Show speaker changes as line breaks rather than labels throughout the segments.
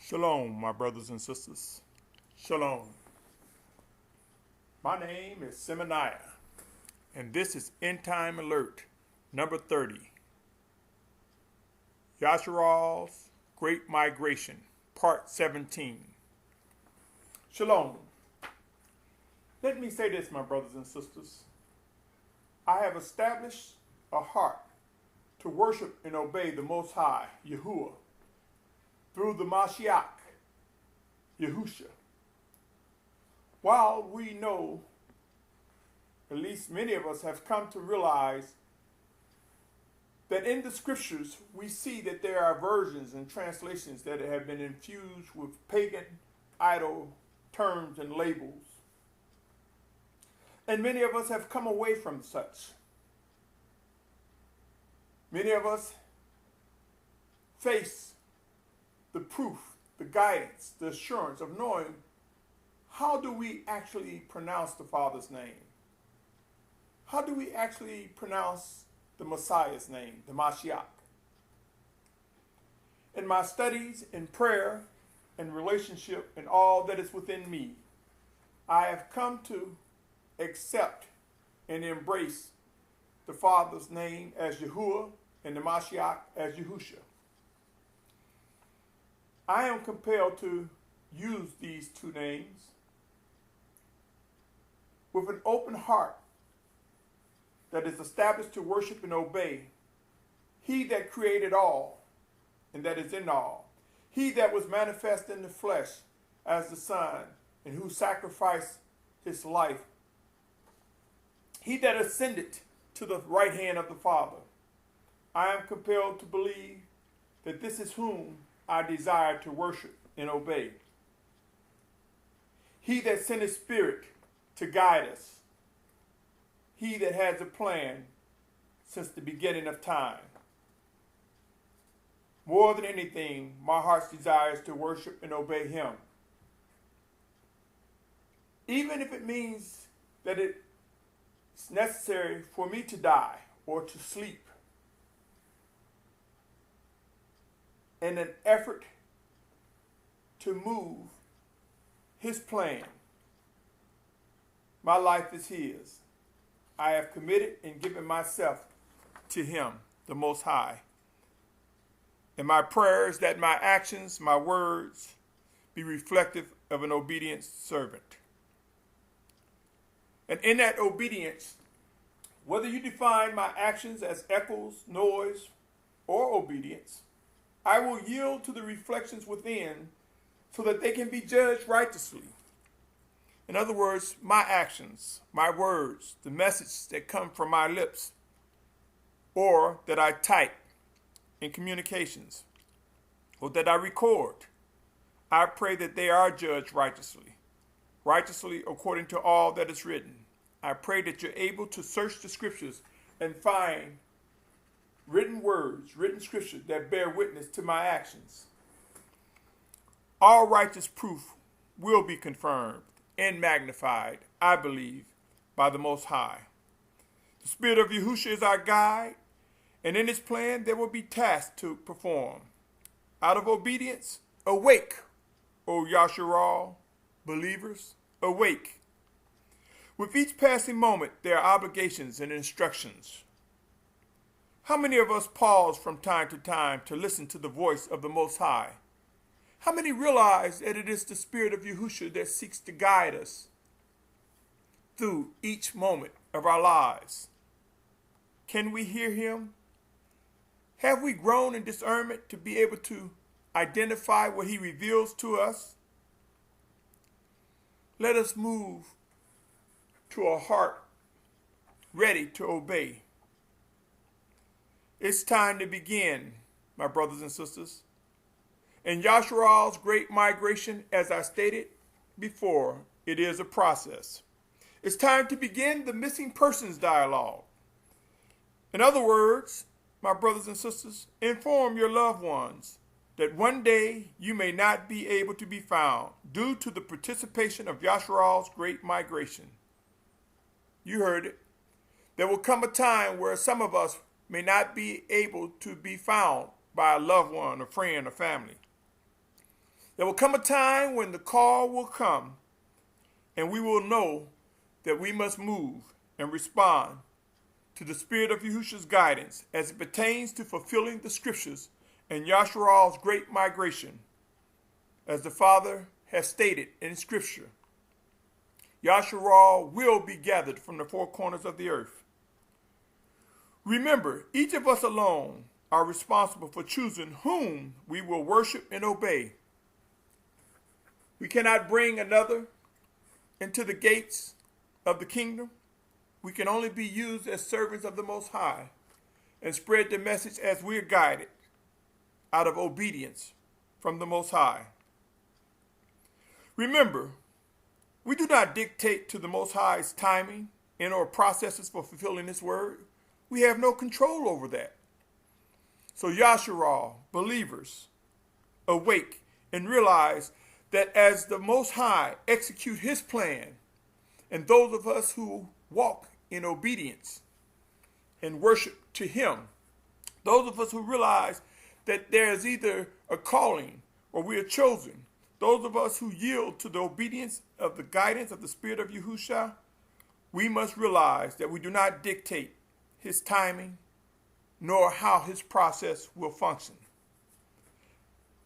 Shalom, my brothers and sisters. Shalom. My name is Symmanayah, and this is End Time Alert, number 30. Yashar'al's Great Migration, part 17. Shalom. Let me say this, my brothers and sisters. I have established a heart to worship and obey the Most High, Yahuwah, through the Mashiach, Yahusha. While we know, at least many of us have come to realize that in the scriptures we see that there are versions and translations that have been infused with pagan, idol terms and labels. And many of us have come away from such. Many of us face the proof, the guidance, the assurance of knowing how do we actually pronounce the Father's name? How do we actually pronounce the Messiah's name, the Mashiach? In my studies, in prayer, and relationship, and all that is within me, I have come to accept and embrace the Father's name as Yahuwah and the Mashiach as Yahusha. I am compelled to use these two names with an open heart that is established to worship and obey He that created all and that is in all, He that was manifest in the flesh as the Son and who sacrificed His life, He that ascended to the right hand of the Father. I am compelled to believe that this is whom I desire to worship and obey. He that sent His Spirit to guide us. He that has a plan since the beginning of time. More than anything, my heart's desire is to worship and obey Him. Even if it means that it's necessary for me to die or to sleep. In an effort to move His plan. My life is His. I have committed and given myself to Him, the Most High. And my prayer is that my actions, my words, be reflective of an obedient servant. And in that obedience, whether you define my actions as echoes, noise, or obedience, I will yield to the reflections within so that they can be judged righteously. In other words, my actions, my words, the message that come from my lips, or that I type in communications, or that I record, I pray that they are judged righteously, righteously according to all that is written. I pray that you're able to search the scriptures and find written words, written scriptures that bear witness to my actions. All righteous proof will be confirmed and magnified, I believe, by the Most High. The Spirit of Yahusha is our guide, and in His plan there will be tasks to perform. Out of obedience, awake, O Yashar'al, believers, awake. With each passing moment, there are obligations and instructions. How many of us pause from time to time to listen to the voice of the Most High? How many realize that it is the Spirit of Yahusha that seeks to guide us through each moment of our lives? Can we hear Him? Have we grown in discernment to be able to identify what He reveals to us? Let us move to a heart ready to obey. It's time to begin, my brothers and sisters. In Yashar'al's Great Migration, as I stated before, it is a process. It's time to begin the missing persons dialogue. In other words, my brothers and sisters, inform your loved ones that one day you may not be able to be found due to the participation of Yashar'al's Great Migration. You heard it. There will come a time where some of us may not be able to be found by a loved one, a friend, or family. There will come a time when the call will come and we will know that we must move and respond to the Spirit of Yahusha's guidance as it pertains to fulfilling the scriptures and Yashar'al's great migration. As the Father has stated in Scripture, Yashar'al will be gathered from the four corners of the earth. Remember, each of us alone are responsible for choosing whom we will worship and obey. We cannot bring another into the gates of the kingdom. We can only be used as servants of the Most High and spread the message as we are guided out of obedience from the Most High. Remember, we do not dictate to the Most High's timing and or processes for fulfilling His word. We have no control over that. So Yashar'al, believers, awake and realize that as the Most High execute His plan, and those of us who walk in obedience and worship to Him, those of us who realize that there is either a calling or we are chosen, those of us who yield to the obedience of the guidance of the Spirit of Yahusha, we must realize that we do not dictate His timing nor how His process will function.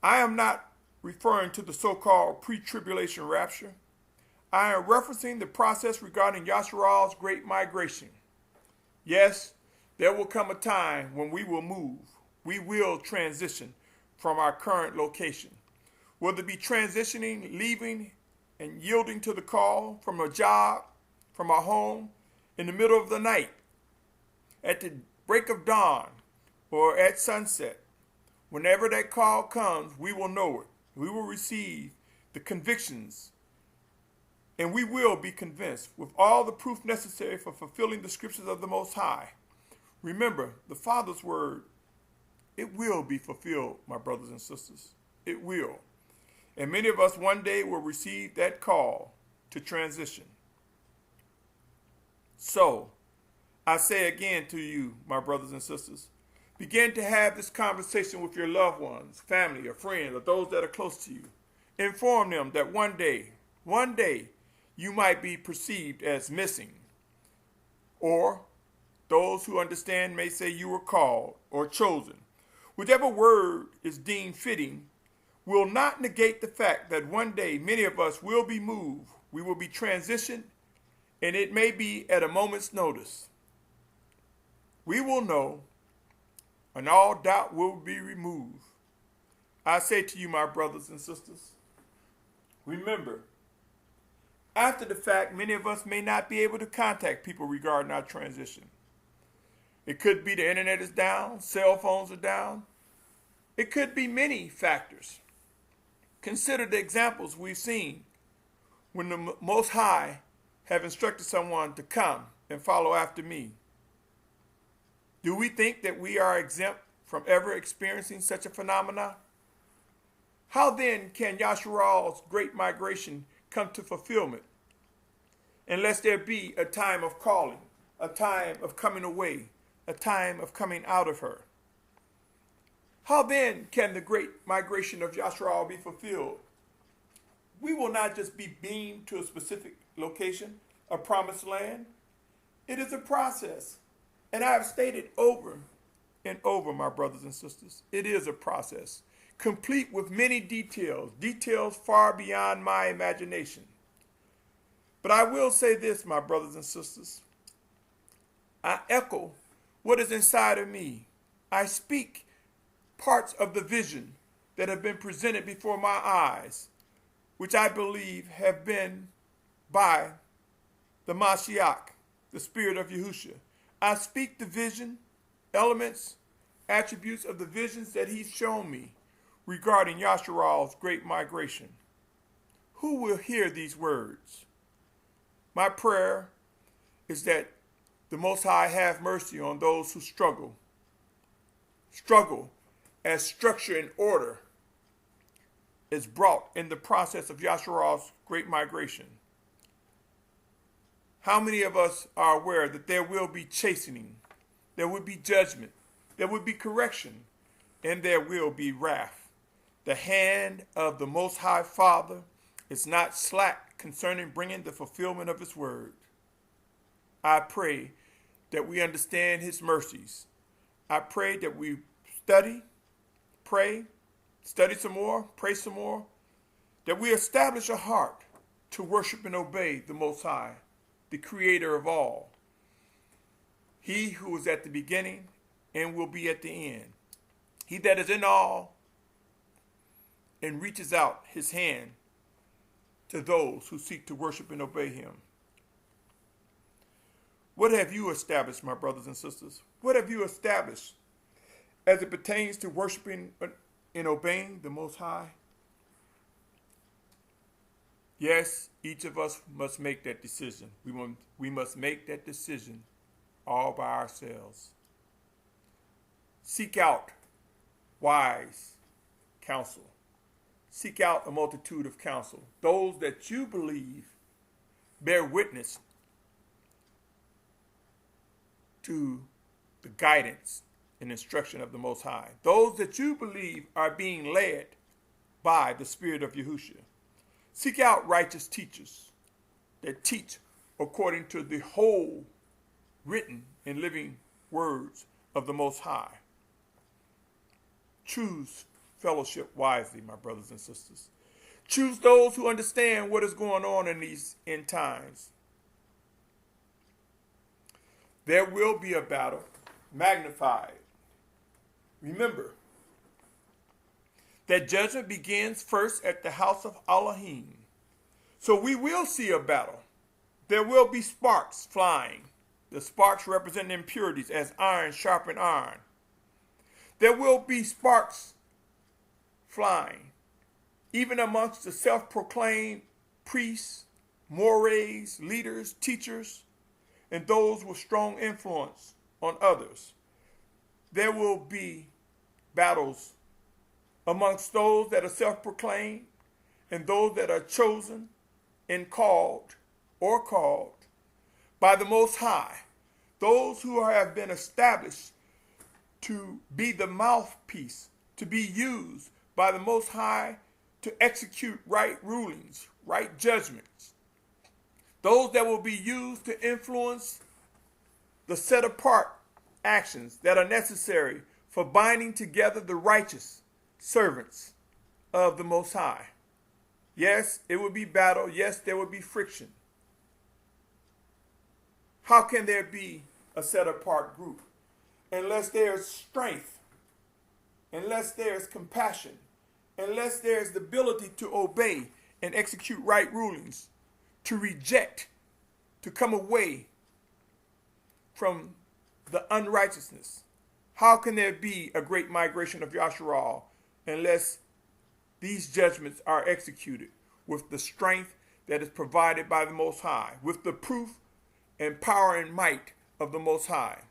I am not referring to the so-called pre-tribulation rapture. I am referencing the process regarding Yashar'al's great migration. Yes, there will come a time when we will move. We will transition from our current location. Whether it be transitioning, leaving, and yielding to the call from a job, from our home, in the middle of the night, at the break of dawn, or at sunset. Whenever that call comes, we will know it. We will receive the convictions, and we will be convinced with all the proof necessary for fulfilling the scriptures of the Most High. Remember, the Father's word, it will be fulfilled, my brothers and sisters. It will. And many of us one day will receive that call to transition. So, I say again to you, my brothers and sisters, begin to have this conversation with your loved ones, family, or friends, or those that are close to you. Inform them that one day, you might be perceived as missing. Or those who understand may say you were called or chosen. Whichever word is deemed fitting will not negate the fact that one day many of us will be moved. We will be transitioned, and it may be at a moment's notice. We will know, and all doubt will be removed. I say to you, my brothers and sisters, remember, after the fact, many of us may not be able to contact people regarding our transition. It could be the internet is down, cell phones are down. It could be many factors. Consider the examples we've seen when the Most High have instructed someone to come and follow after me. Do we think that we are exempt from ever experiencing such a phenomenon? How then can Yashar'al's great migration come to fulfillment unless there be a time of calling, a time of coming away, a time of coming out of her? How then can the great migration of Yashar'al be fulfilled? We will not just be beamed to a specific location, a promised land. It is a process. And I have stated over and over, my brothers and sisters, it is a process, complete with many details far beyond my imagination. But I will say this, my brothers and sisters. I echo what is inside of me. I speak parts of the vision that have been presented before my eyes, which I believe have been by the Mashiach, the Spirit of Yahusha. I speak the vision, elements, attributes of the visions that He's shown me regarding Yashar'al's great migration. Who will hear these words? My prayer is that the Most High have mercy on those who struggle as structure and order is brought in the process of Yashar'al's great migration. How many of us are aware that there will be chastening, there will be judgment, there will be correction, and there will be wrath? The hand of the Most High Father is not slack concerning bringing the fulfillment of his word. I pray that we understand his mercies. I pray that we study some more, pray some more, that we establish a heart to worship and obey the Most High, the Creator of all. He who is at the beginning and will be at the end. He that is in all and reaches out his hand to those who seek to worship and obey him. What have you established, my brothers and sisters? What have you established as it pertains to worshiping and obeying the Most High? Yes, each of us must make that decision. We must make that decision all by ourselves. Seek out wise counsel. Seek out a multitude of counsel. Those that you believe bear witness to the guidance and instruction of the Most High. Those that you believe are being led by the Spirit of Yahusha. Seek out righteous teachers that teach according to the whole written and living words of the Most High. Choose fellowship wisely, my brothers and sisters. Choose those who understand what is going on in these end times. There will be a battle magnified. Remember that judgment begins first at the house of Elohim. So we will see a battle. There will be sparks flying. The sparks represent impurities as iron sharpens iron. There will be sparks flying, even amongst the self-proclaimed priests, mores, leaders, teachers, and those with strong influence on others. There will be battles amongst those that are self-proclaimed and those that are chosen and called by the Most High, those who have been established to be the mouthpiece, to be used by the Most High to execute right rulings, right judgments. Those that will be used to influence the set-apart actions that are necessary for binding together the righteous servants of the Most High. Yes, it will be battle. Yes, there will be friction. How can there be a set-apart group unless there's strength, unless there's compassion, unless there's the ability to obey and execute right rulings, to reject, to come away from the unrighteousness? How can there be a great migration of Yashar'al unless these judgments are executed with the strength that is provided by the Most High, with the proof and power and might of the Most High?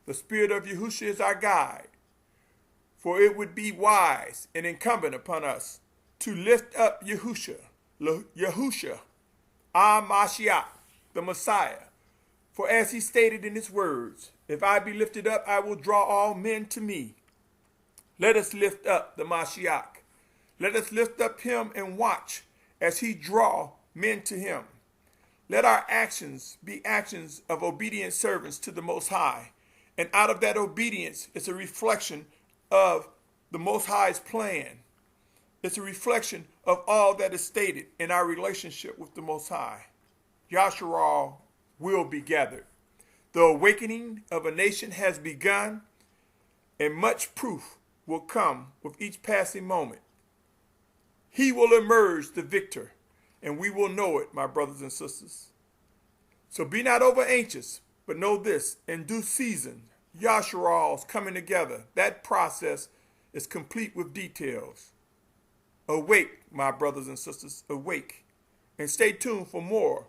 The Spirit of Yahusha is our guide, for it would be wise and incumbent upon us to lift up Yahusha, our Mashiach, the Messiah. For as he stated in his words, if I be lifted up, I will draw all men to me. Let us lift up the Mashiach. Let us lift up him and watch as he draw men to him. Let our actions be actions of obedient servants to the Most High. And out of that obedience, it's a reflection of the Most High's plan. It's a reflection of all that is stated in our relationship with the Most High. Yashar'al will be gathered. The awakening of a nation has begun, and much proof will come with each passing moment. He will emerge the victor, and we will know it, my brothers and sisters. So be not over anxious, but know this, in due season, Yashar'al's coming together. That process is complete with details. Awake, my brothers and sisters, awake, and stay tuned for more.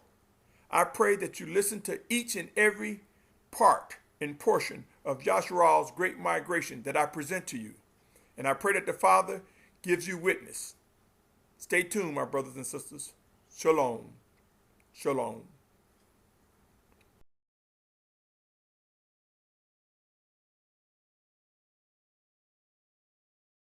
I pray that you listen to each and every part and portion of Yashar'al's great migration that I present to you. And I pray that the Father gives you witness. Stay tuned, my brothers and sisters. Shalom. Shalom.